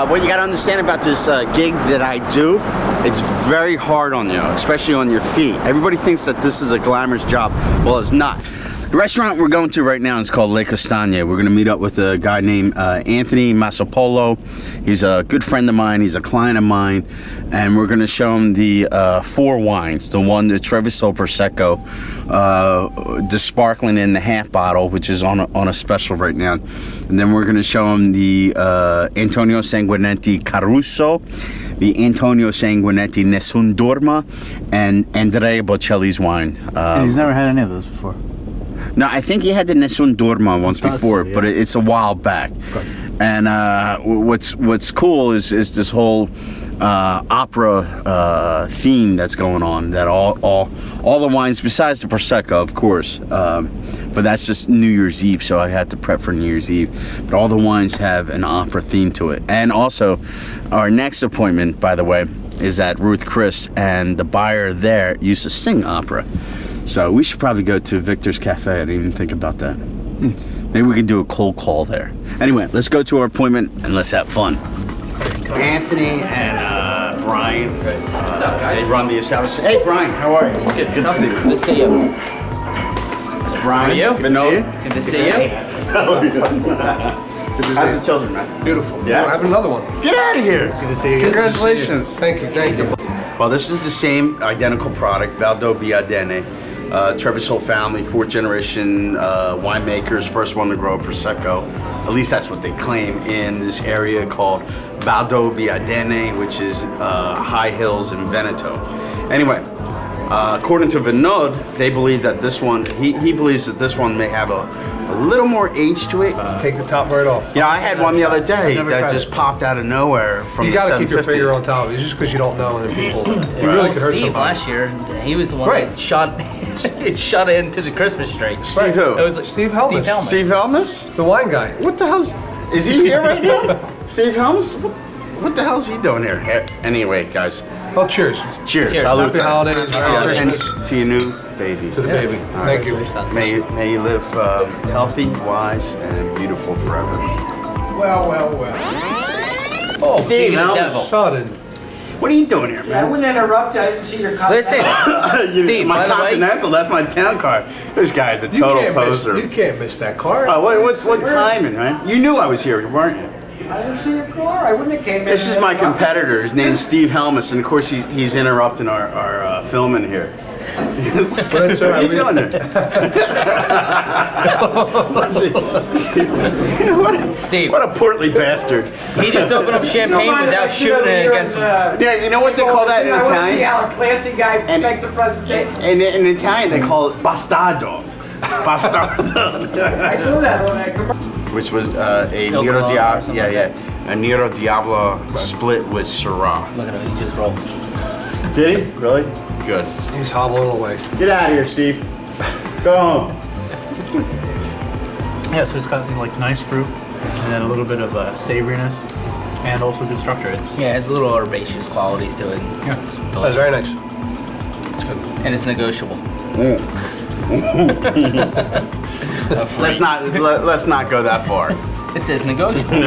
what you got to understand about this gig that I do, it's very hard on you, especially on your feet. Everybody thinks that this is a glamorous job. Well, it's not. The restaurant we're going to right now is called Le Castagne. We're going to meet up with a guy named Anthony Massapolo. He's a good friend of mine. He's a client of mine. And we're going to show him the 4 wines. The one, the Treviso Prosecco, the sparkling in the half bottle, which is on a special right now. And then we're going to show him the Antonio Sanguinetti Caruso, the Antonio Sanguinetti Nessun Dorma, and Andrea Bocelli's wine. And he's never had any of those before. No, I think he had the Nessun Dorma once before, so, yeah. but it's a while back. Okay. And what's cool is this whole opera theme that's going on. That all the wines, besides the Prosecco, of course, but that's just New Year's Eve, so I had to prep for New Year's Eve. But all the wines have an opera theme to it. And also, our next appointment, by the way, is at Ruth Chris, and the buyer there used to sing opera. So we should probably go to Victor's Cafe. I didn't even think about that. Maybe we could do a cold call there. Anyway, let's go to our appointment and let's have fun. Anthony and Brian, they run the establishment. Hey, Brian, how are you? Good to see you. Good to see you. It's Brian. How are you? Good to see you. How's the children, man? Beautiful. Yeah? We'll have another one. Get out of here. Good to see you. Congratulations. Thank you, thank you. Well, this is the same identical product, Valdobbiadene. Treviso family, 4th generation winemakers, first one to grow Prosecco. At least that's what they claim in this area called Valdobbiadene, which is high hills in Veneto. Anyway, according to Vinod, they believe that this one, he believes that this one may have a little more age to it. Take the top right off. Yeah, I had one the other day that just popped out of nowhere from You the 750. gotta keep your finger on top of it. It's just because you don't know, and then people, you really could hurt Steve somebody. last year, he was the one that shot into the Christmas tree. Steve who? It was like Steve Helmus. Steve Helmus. Steve Helmus? The wine guy. What the hell's... Is he here right now? Steve Helms? What the hell's he doing here? Anyway, guys. Well, cheers. Cheers. Cheers. Salute. Happy holidays. Merry Yeah, Christmas. and to your new baby. To the baby. Thank you. May you live healthy, wise, and beautiful forever. Well. Oh, Steve the Helms. devil. Sudden. What are you doing here, I man? wouldn't interrupt. I didn't see your comment. Listen, Steve, My by the way, Continental, that's my town car. This guy's a total poser. You can't miss that car. Oh, what timing, man? You knew I was here, weren't you? I didn't see your car. I wouldn't have came in. This is my competitor. His name's Steve Helmus, and of course he's interrupting our filming here. What are you doing there? Steve, What a portly bastard. he just opened up champagne without shooting it against him. Yeah, you know what they call that in I want to see Italian? how a classy guy makes a presentation. In Italian, they call it bastardo. Bastardo. I saw that on that commercial. Which was a El Nero Colon or Diablo. something Yeah, like yeah. A Nero Diablo split with Syrah. Look at him, he just rolled. Did he? Really? Good. He's hobbling away. Get out of here, Steve. Go home. Yeah, so it's got like nice fruit and then a little bit of savoriness and also good structure. It's Yeah, it has little herbaceous qualities to it. Yeah. It's That's delicious. very nice. And it's negotiable. Let's not go that far. It says negotiable. I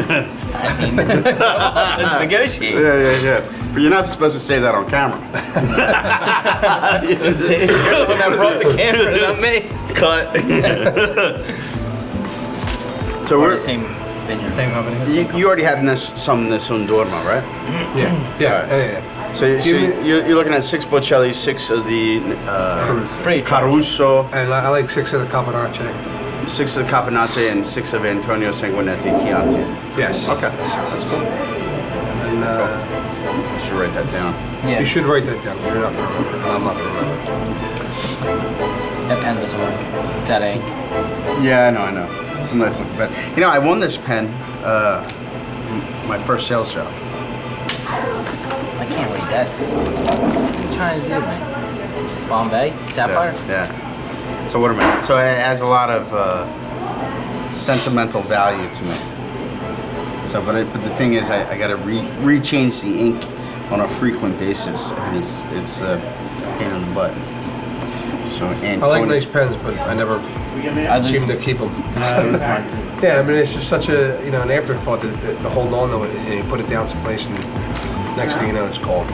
mean, it's negotiable. Yeah. But you're not supposed to say that on camera. You're the one that brought the camera, not me. Cut. So We're we're the same vineyard. same company. you already have some Nessun Dorma, right? Yeah. So you're looking at 6 Bocelli, 6 of the Free Caruso, And I like 6 of the Caponacci. 6 of the Caponacci, and 6 of Antonio Sanguinetti Chianti. Yes. Okay, that's cool. And I should write that down. Yeah, you should write that down. You're not gonna remember. I'm not gonna remember. that pen doesn't work. It's out of ink. Yeah, I know. It's a nice looking pen. You know, I won this pen, my first sales job. I can't read that. What are you trying to do, man? Bombay? Sapphire? Yeah. So what am I? So it has a lot of sentimental value to me. So, but the thing is, I got to re-change the ink on a frequent basis, and it's a pain in the butt. So, I like nice pens, but I never seem to keep them. It was mine too. Yeah, I mean, it's just such a, an afterthought to hold on to it, and you put it down someplace, and next thing you know, it's cold.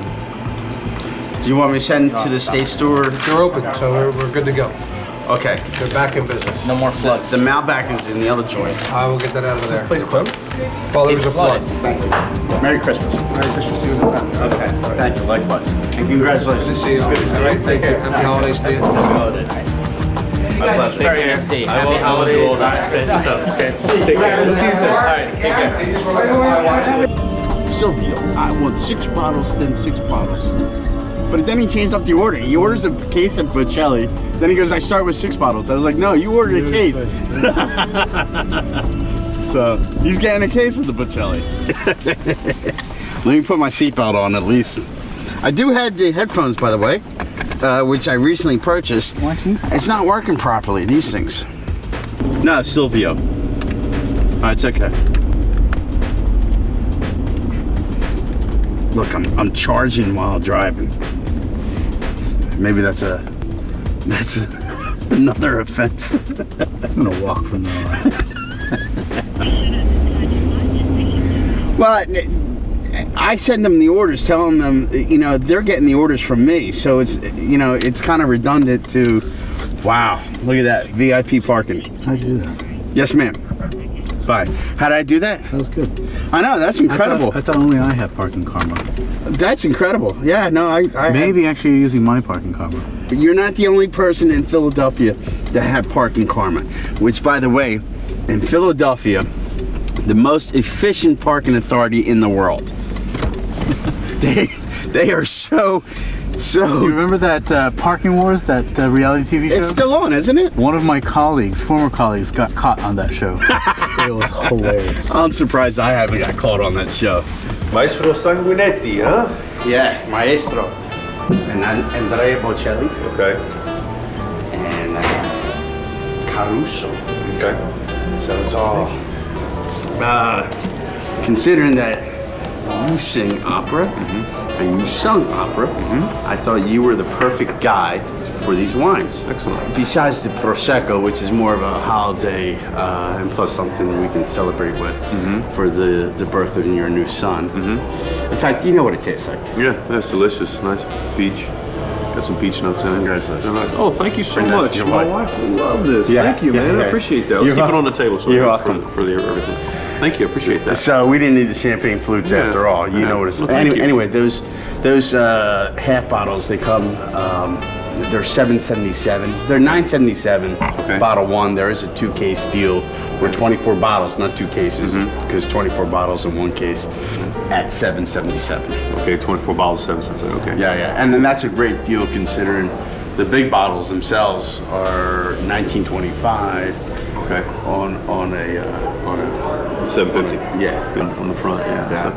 Do you want me to send to the state store? They're open, so we're good to go. Okay. They're back in business. No more floods. The Malbec is in the other joint. I will get that out of there. Place closed? Well, there was a flood. Merry Christmas. Merry Christmas to you. Okay. Thank you. Likewise. And congratulations. Good to see you. All right, take care. Happy holidays to you. Very good to see you. Happy holidays. Silvio, I want 6 bottles, then 6 bottles. But then he changed up the order. He orders a case of Bocelli. Then he goes, I start with 6 bottles. I was like, no, you ordered a case. So he's getting a case of the Bocelli. Let me put my seatbelt on at least. I do have the headphones, by the way, which I recently purchased. It's not working properly, these things. No, Silvio. Oh, it's okay. Look, I'm charging while driving. Maybe that's another offense. I'm gonna walk from now on. Well, I send them the orders, telling them, they're getting the orders from me. So it's, it's kind of redundant to, wow, look at that, VIP parking. How'd you do that? Yes, ma'am. Bye. How did I do that? That was good. I know, that's incredible. I thought only I have parking karma. That's incredible. Yeah, no, I Maybe actually you're using my parking karma. You're not the only person in Philadelphia that have parking karma, which, by the way, in Philadelphia, the most efficient parking authority in the world. They are so. You remember that Parking Wars, that reality TV show? It's still on, isn't it? One of my former colleagues, got caught on that show. It was hilarious. I'm surprised I haven't got caught on that show. Maestro Sanguinetti, huh? Yeah, Maestro. And Andrea Bocelli. Okay. And Caruso. Okay. So it's all. Considering that you sing opera and you sung opera, I thought you were the perfect guy for these wines. Excellent. Besides the Prosecco, which is more of a holiday and plus something we can celebrate with for the birth of your new son. In fact, you know what it tastes like. Yeah, that's delicious. Nice peach. Got some peach notes in it. Congratulations. Nice. Oh, thank you so Bring that to much. your My wife. wife will love this. Yeah, Thank you, yeah, man. yeah. I appreciate that. Let's You're keep it wel- on the table. So You're for- welcome. For the everything. Thank you. I appreciate that. So we didn't need the champagne flutes Yeah. after all. You know what it's Well, thank you. Anyway, those half bottles, they come. They're $7.77. They're $9.77. Okay. Bottle one. There is a 2-case deal. We're 24 bottles, not 2 cases, because 24 bottles in 1 case at $7.77. Okay, 24 bottles, 7 cents. Okay. Yeah, and then that's a great deal considering the big bottles themselves are $19.25 Okay. on a 750. Yeah. On the front. Yeah. Yeah.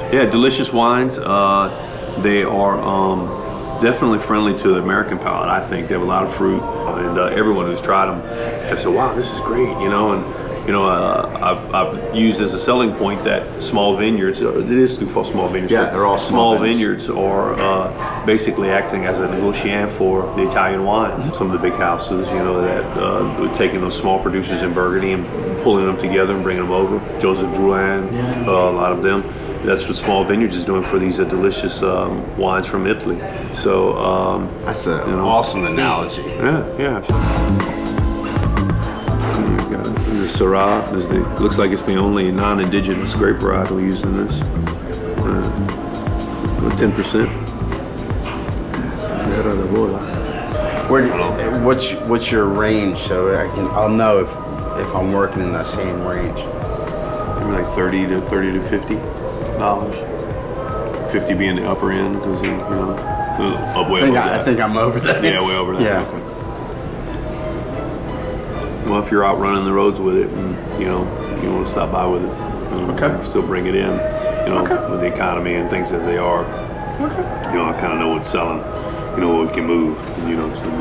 So, yeah, delicious wines. They are definitely friendly to the American palate. I think they have a lot of fruit, and everyone who's tried them, they say, "Wow, this is great," And I've used as a selling point that small vineyards. It is through small vineyards. Yeah, they're all small vineyards are basically acting as a negotiant for the Italian wines. Some of the big houses, that taking those small producers in Burgundy and pulling them together and bringing them over. Joseph Drouhin, a lot of them. That's what Small Vineyards is doing for these delicious wines from Italy. So That's an awesome analogy. yeah. The Syrah looks like it's the only non-indigenous grape varietal used in this. 10%. What's your range so I'll know if I'm working in that same range. Maybe like $30 to $50. 50 being the upper end because way over that. I think I'm over that. Yeah, way over that. Yeah. Okay. Well, if you're out running the roads with it, and you want to stop by with it, Okay. still bring it in, with the economy and things as they are. Okay. I kind of know what's selling, what we can move,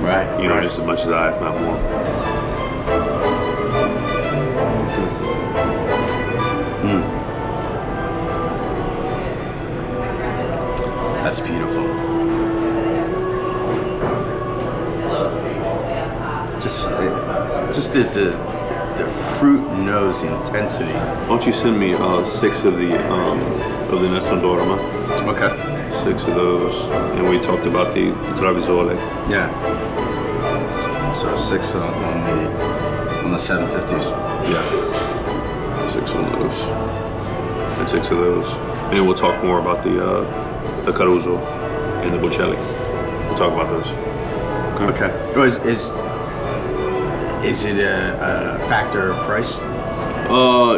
Right, right. just as much as I, if not more. That's beautiful. Just the fruit knows the intensity. Why don't you send me 6 of the Nessun Dorma? Okay. 6 of those. And we talked about the Travisole. Yeah. So 6 on the 750s. Yeah. 6 on those. And 6 of those. And then we'll talk more about the Caruso and the Bocelli. We'll talk about those. Okay. Is it a factor of price?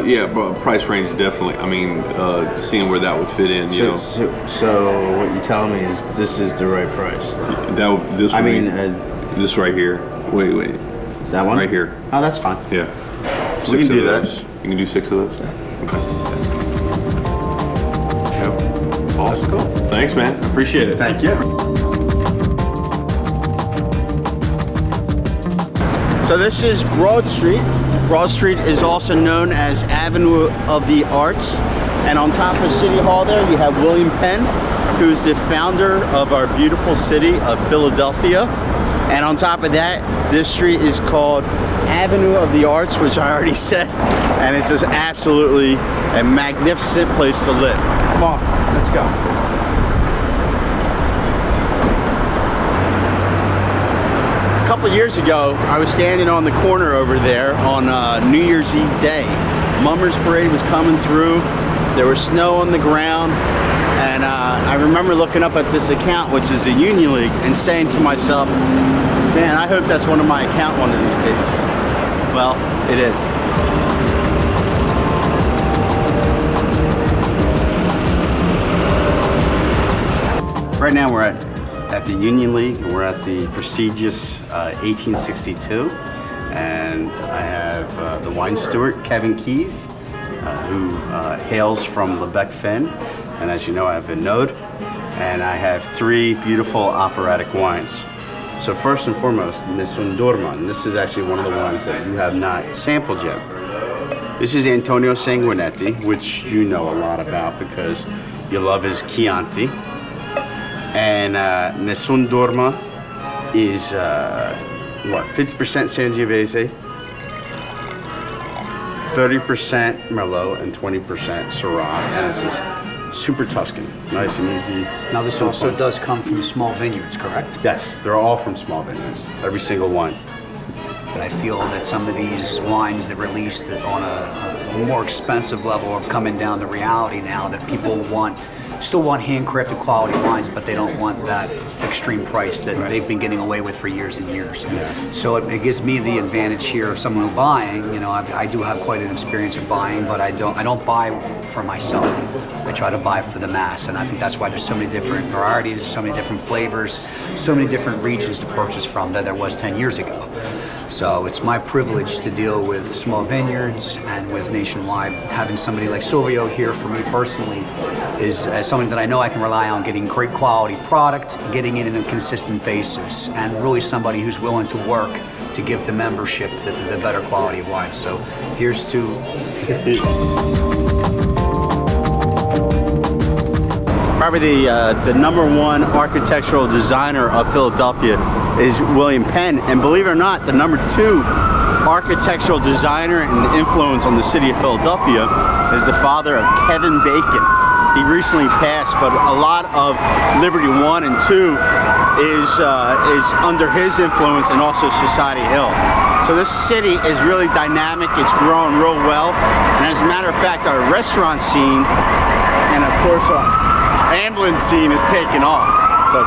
Yeah, but price range definitely. I mean, seeing where that would fit in, you know. So what you're telling me is this is the right price? This right here. Wait. That one? Right here. Oh, that's fine. Yeah. We can do that. You can do 6 of those? Yeah. Okay. Yep. Awesome. That's cool. Thanks, man. Appreciate it. Thank you. So this is Broad Street. Broad Street is also known as Avenue of the Arts. And on top of City Hall there, you have William Penn, who's the founder of our beautiful city of Philadelphia. And on top of that, this street is called Avenue of the Arts, which I already said. And it's just absolutely a magnificent place to live. Come on, let's go. A couple years ago, I was standing on the corner over there on New Year's Eve day. Mummers Parade was coming through. There was snow on the ground. And I remember looking up at this account, which is the Union League, and saying to myself, man, I hope that's one of my account one of these days. Well, it is. Right now we're at the Union League, and we're at the prestigious 1862. And I have the wine steward, Kevin Keys, who hails from Lebec Fen. And as you know, I have Vinode, and I have 3 beautiful operatic wines. So first and foremost, Nessun Dorma. And this is actually one of the wines that you have not sampled yet. This is Antonio Sanguinetti, which you know a lot about because you love his Chianti. And Nessun Dorma is, 50% Sangiovese, 30% Merlot, and 20% Syrah. And it's just super Tuscan, nice and easy. Now this also does come from small vineyards, correct? Yes, they're all from small vineyards, every single one. But I feel that some of these wines that released on a more expensive level are coming down to reality now, that people still want handcrafted quality wines, but they don't want that extreme price that they've been getting away with for years and years. Yeah. So it gives me the advantage here of someone who's buying. You know, I do have quite an experience of buying, but I don't buy for myself. I try to buy for the mass, and I think that's why there's so many different varieties, so many different flavors, so many different regions to purchase from than there was 10 years ago. So it's my privilege to deal with small vineyards and with nationwide. Having somebody like Silvio here for me personally is something that I know I can rely on, getting great quality product, getting it in a consistent basis, and really somebody who's willing to work to give the membership the better quality of wine. So here's to... Probably the #1 architectural designer of Philadelphia is William Penn, and believe it or not, the #2 architectural designer and influence on the city of Philadelphia is the father of Kevin Bacon. He recently passed, but a lot of Liberty 1 and 2 is under his influence, and also Society Hill. So this city is really dynamic. It's growing real well, and as a matter of fact, our restaurant scene and of course our ambulance scene is taking off. So